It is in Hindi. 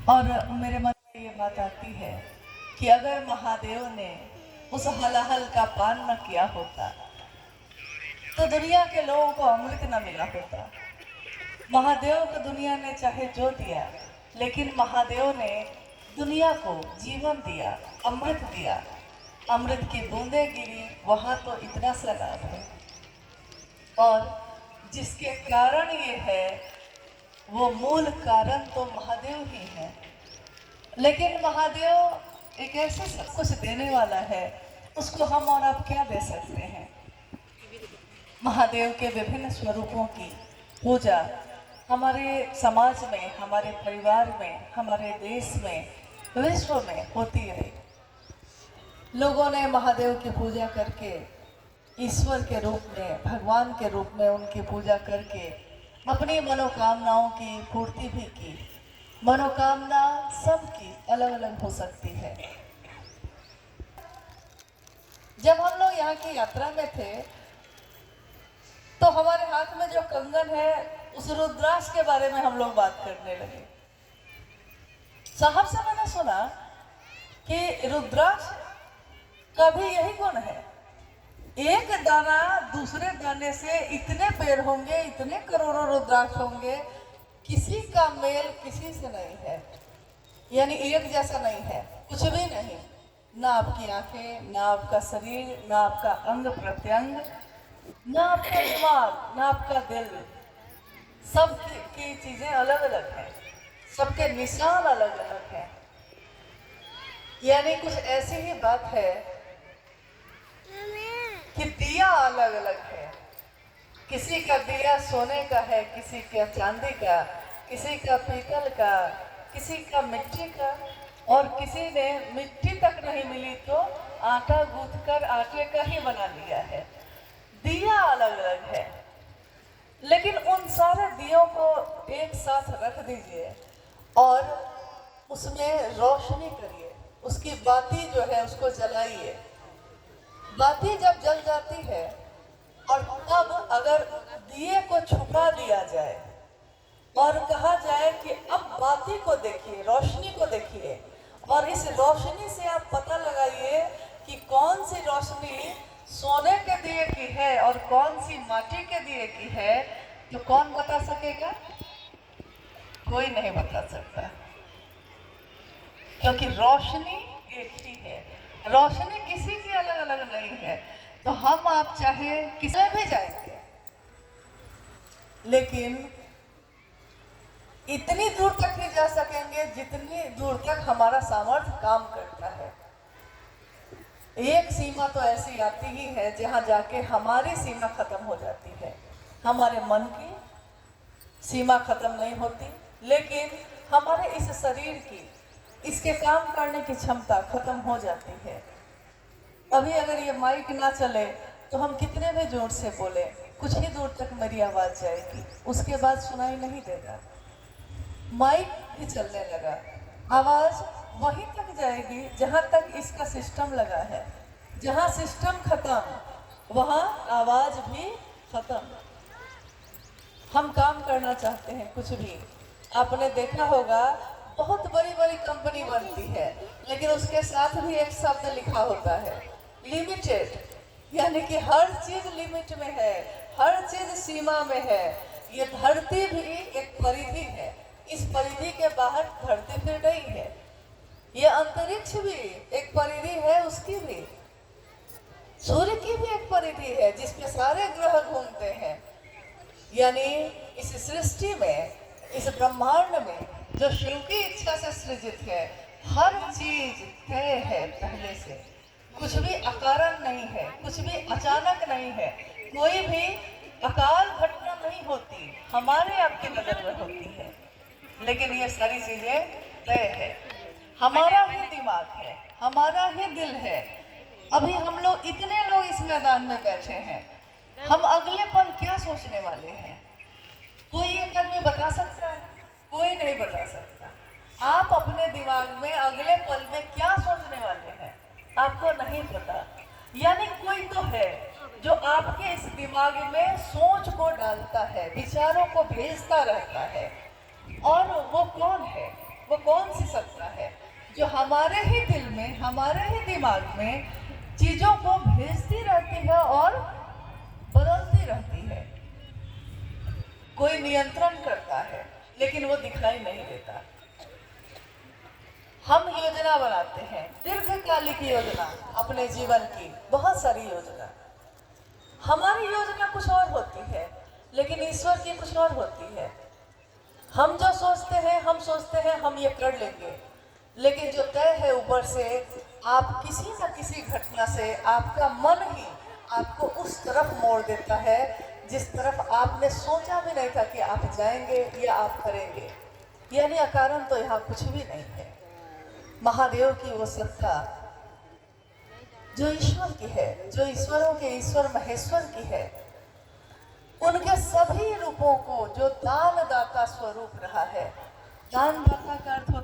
और मेरे मन में ये बात आती है कि अगर महादेव ने उस हलाहल का पान न किया होता तो दुनिया के लोगों को अमृत न मिला होता। महादेव को दुनिया ने चाहे जो दिया, लेकिन महादेव ने दुनिया को जीवन दिया, अमृत दिया। अमृत की बूंदें गिरी वहां तो इतना सा लाभ है, और जिसके कारण ये है वो मूल कारण तो महादेव ही है। लेकिन महादेव एक ऐसे सब कुछ देने वाला है, उसको हम और आप क्या दे सकते हैं। महादेव के विभिन्न स्वरूपों की पूजा हमारे समाज में, हमारे परिवार में, हमारे देश में, विश्व में होती है। लोगों ने महादेव की पूजा करके ईश्वर के रूप में, भगवान के रूप में उनकी पूजा करके अपनी मनोकामनाओं की पूर्ति भी की। मनोकामना सबकी अलग अलग हो सकती है। जब हम लोग यहाँ की यात्रा में थे तो हमारे हाथ में जो कंगन है उस रुद्राक्ष के बारे में हम लोग बात करने लगे। साहब से मैंने सुना कि रुद्राक्ष का भी यही गुण है, एक दाना दूसरे दाने से इतने पेड़ होंगे, इतने करोड़ों रुद्राक्ष होंगे, किसी का मेल किसी से नहीं है, यानी एक जैसा नहीं है, कुछ भी नहीं। ना आपकी आंखें, ना आपका शरीर, ना आपका अंग प्रत्यंग, ना आपका दिमाग, ना आपका दिल, सब की चीजें अलग अलग हैं, सबके निशान अलग अलग हैं। यानी कुछ ऐसी ही बात है कि दिया अलग अलग है। किसी का दिया सोने का है, किसी का चांदी का, किसी का पीतल का, किसी का मिट्टी का, और किसी ने मिट्टी तक नहीं मिली तो आटा गूंथकर आटे का ही बना लिया है। दिया अलग अलग है, लेकिन उन सारे दियों को एक साथ रख दीजिए और उसमें रोशनी करिए, उसकी बाती जो है उसको जलाइए। बाती जब जल जाती है और तब अगर दिए को छुपा दिया जाए और कहा जाए कि अब बाती को देखिए, रोशनी को देखिए, और इस रोशनी से आप पता लगाइए कि कौन सी रोशनी सोने के दिए की है और कौन सी माटी के दिए की है, तो कौन बता सकेगा? कोई नहीं बता सकता, क्योंकि रोशनी एक ही है, रोशनी किसी की अलग अलग नहीं है। तो हम आप चाहे किसी भी जाएंगे, लेकिन इतनी दूर तक ही जा सकेंगे जितनी दूर तक हमारा सामर्थ्य काम करता है। एक सीमा तो ऐसी आती ही है जहां जाके हमारी सीमा खत्म हो जाती है। हमारे मन की सीमा खत्म नहीं होती, लेकिन हमारे इस शरीर की, इसके काम करने की क्षमता खत्म हो जाती है। अभी अगर ये माइक ना चले तो हम कितने भी जोर से बोले, कुछ ही दूर तक मेरी आवाज जाएगी, उसके बाद सुनाई नहीं देगा। माइक भी चलने लगा, आवाज वहीं तक जाएगी जहां तक इसका सिस्टम लगा है। जहां सिस्टम खत्म वहां आवाज भी खत्म। हम काम करना चाहते हैं कुछ भी, आपने देखा होगा बहुत बड़ी बड़ी कंपनी बनती है, लेकिन उसके साथ भी एक शब्द लिखा होता है, लिमिटेड। यानी कि हर चीज लिमिट में है, हर चीज सीमा में है। ये धरती भी एक परिधि है, इस परिधि के बाहर धरती फिर नहीं है। ये अंतरिक्ष भी एक परिधि है, उसकी भी, सूर्य की भी एक परिधि है जिसपे सारे ग्रह घूमते हैं। यानी इस सृष्टि में, इस ब्रह्मांड में जो शिव की इच्छा से सृजित है, हर चीज तय है पहले से। कुछ भी अकारण नहीं है, कुछ भी अचानक नहीं है, कोई भी अकाल घटना नहीं होती, हमारे आपकी नजर में होती है। लेकिन ये सारी चीजें तय है, हमारा ही दिमाग है, हमारा ही दिल है। अभी हम लोग, इतने लोग इस मैदान में बैठे हैं, हम अगले पल क्या सोचने वाले हैं, कोई एक आदमी बता सकता है? कोई नहीं बता सकता। आप अपने दिमाग में अगले पल में क्या सोचने वाले हैं आपको नहीं पता। यानी कोई तो है जो आपके इस दिमाग में सोच को डालता है, विचारों को भेजता रहता है। और वो कौन है? वो कौन सी सत्ता है जो हमारे ही दिल में, हमारे ही दिमाग में चीजों को भेजती रहती है और बदलती रहती है। कोई नियंत्रण करता है लेकिन वो दिखाई नहीं देता। हम योजना बनाते हैं, दीर्घकालिक योजना, अपने जीवन की बहुत सारी योजना। हमारी योजना कुछ और होती है लेकिन ईश्वर की कुछ और होती है। हम जो सोचते हैं, हम सोचते हैं हम ये कर लेंगे, लेकिन जो तय है ऊपर से, आप किसी न किसी घटना से आपका मन ही आपको उस तरफ मोड़ देता है जिस तरफ आपने सोचा भी नहीं था कि आप जाएंगे या आप करेंगे। यानी अकारण तो यहाँ कुछ भी नहीं है। महादेव की वो सत्ता जो ईश्वर की है, जो ईश्वरों के ईश्वर महेश्वर की है, उनके सभी रूपों को जो दानदाता स्वरूप रहा है। दानदाता का अर्थ होता